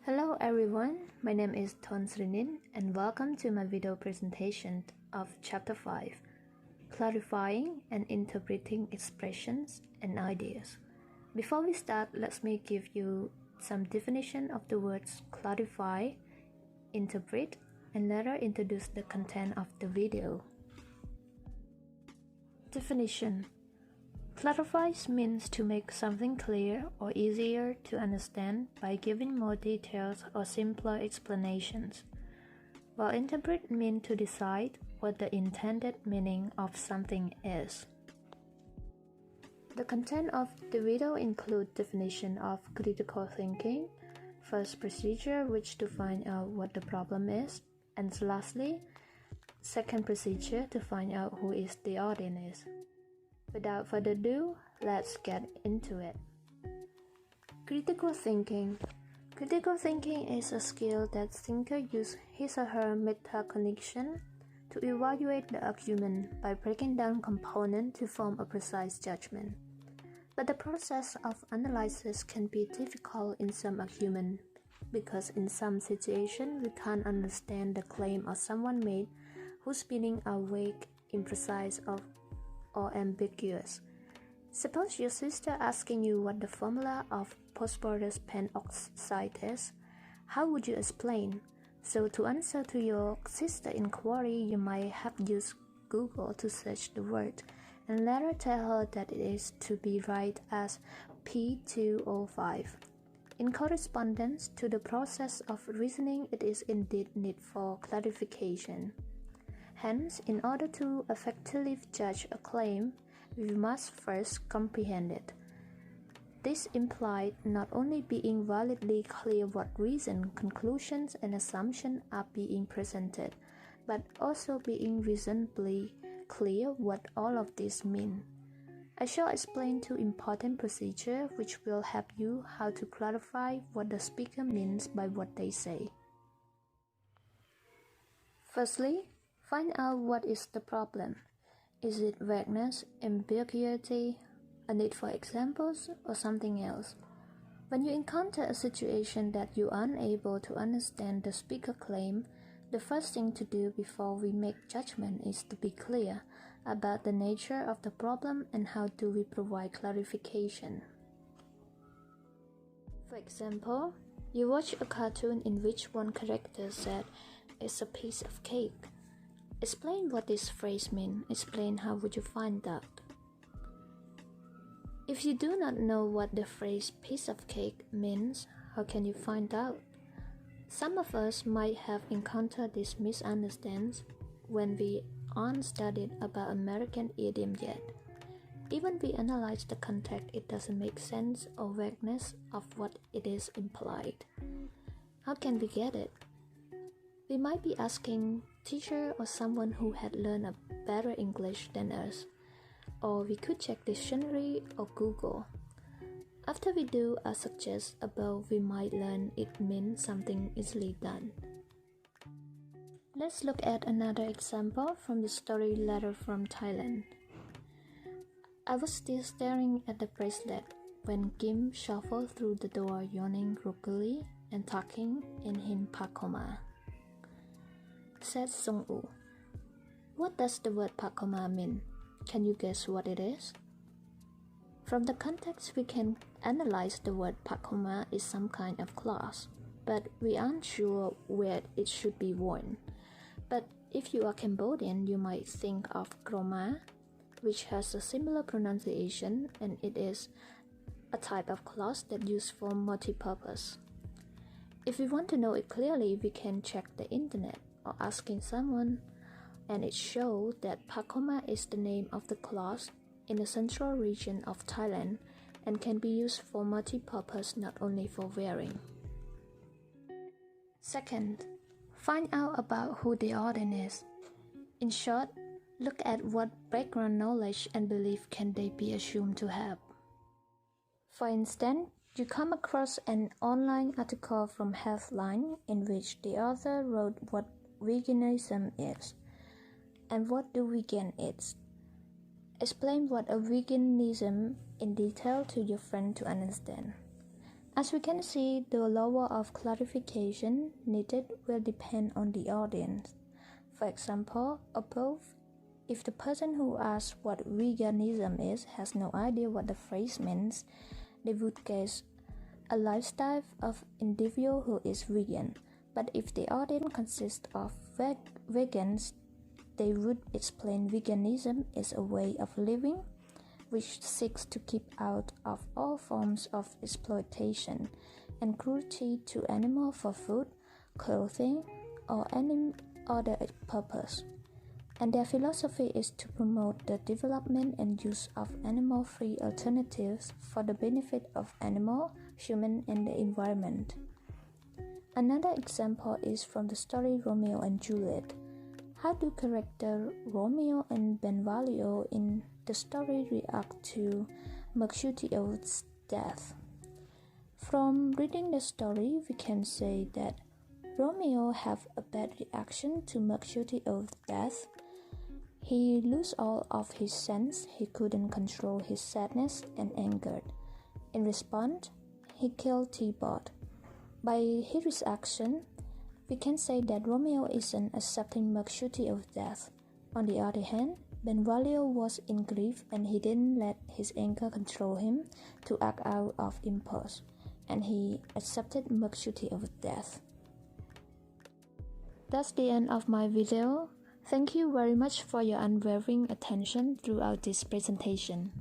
Hello everyone, my name is Thon Srinin and welcome to my video presentation of Chapter 5, Clarifying and Interpreting Expressions and Ideas. Before we start, let me give you some definition of the words clarify, interpret, and later introduce the content of the video. Definition: Clarifies means to make something clear or easier to understand by giving more details or simpler explanations, while interpret means to decide what the intended meaning of something is. The content of the video includes definition of critical thinking, first procedure which to find out what the problem is, and lastly, second procedure to find out who is the audience. Without further ado, let's get into it. Critical thinking. Critical thinking is a skill that thinker use his or her metacognition to evaluate the argument by breaking down components to form a precise judgment. But the process of analysis can be difficult in some argument because in some situations we can't understand the claim of someone made whose meaning are vague, imprecise, or ambiguous. Suppose your sister asking you what the formula of phosphorus pentoxide is. How would you explain? So to answer to your sister inquiry, you might have used Google to search the word and later tell her that it is to be write as P2O5. In correspondence to the process of reasoning, it is indeed need for clarification. Hence, in order to effectively judge a claim, we must first comprehend it. This implies not only being validly clear what reason, conclusions, and assumptions are being presented, but also being reasonably clear what all of this mean. I shall explain two important procedures which will help you how to clarify what the speaker means by what they say. Firstly, find out what is the problem. Is it vagueness, ambiguity, a need for examples, or something else? When you encounter a situation that you are unable to understand the speaker claim, the first thing to do before we make judgment is to be clear about the nature of the problem and how do we provide clarification. For example, you watch a cartoon in which one character said, "It's a piece of cake." Explain what this phrase means. Explain how would you find out. If you do not know what the phrase piece of cake means, how can you find out? Some of us might have encountered this misunderstanding when we aren't studied about American idiom yet. Even we analyze the context, it doesn't make sense or vagueness of what it is implied. How can we get it? We might be asking teacher or someone who had learned a better English than us, or we could check dictionary or Google. After we do as suggested above, we might learn it means something easily done. Let's look at another example from the story Letter from Thailand. I was still staring at the bracelet when Kim shuffled through the door yawning groggily and talking in him Pakoma. Said Song-woo, "What does the word Pakoma mean? Can you guess what it is?" From the context, we can analyze the word Pakoma is some kind of cloth, but we aren't sure where it should be worn. But if you are Cambodian, you might think of Kroma, which has a similar pronunciation, and it is a type of cloth that used for multi-purpose. If we want to know it clearly, we can check the internet or asking someone, and it shows that Pakoma is the name of the cloth in the central region of Thailand and can be used for multi-purpose, not only for wearing. Second, find out about who the audience is. In short, look at what background knowledge and belief can they be assumed to have. For instance, you come across an online article from Healthline in which the author wrote what veganism is and what do vegan is. Explain what a veganism in detail to your friend to understand. As we can see, the level of clarification needed will depend on the audience. For example, above, if the person who asks what veganism is has no idea what the phrase means, they would guess a lifestyle of individual who is vegan. But if the audience consists of vegans, they would explain veganism is a way of living which seeks to keep out of all forms of exploitation and cruelty to animals for food, clothing, or any other purpose. And their philosophy is to promote the development and use of animal-free alternatives for the benefit of animal, human, and the environment. Another example is from the story Romeo and Juliet. How do character Romeo and Benvolio in the story react to Mercutio's death? From reading the story, we can say that Romeo had a bad reaction to Mercutio's death. He lost all of his sense, he couldn't control his sadness and anger. In response, he killed Tybalt. By his action, we can say that Romeo isn't accepting Mercutio's death. On the other hand, Benvolio was in grief and he didn't let his anger control him to act out of impulse, and he accepted Mercutio's death. That's the end of my video. Thank you very much for your unwavering attention throughout this presentation.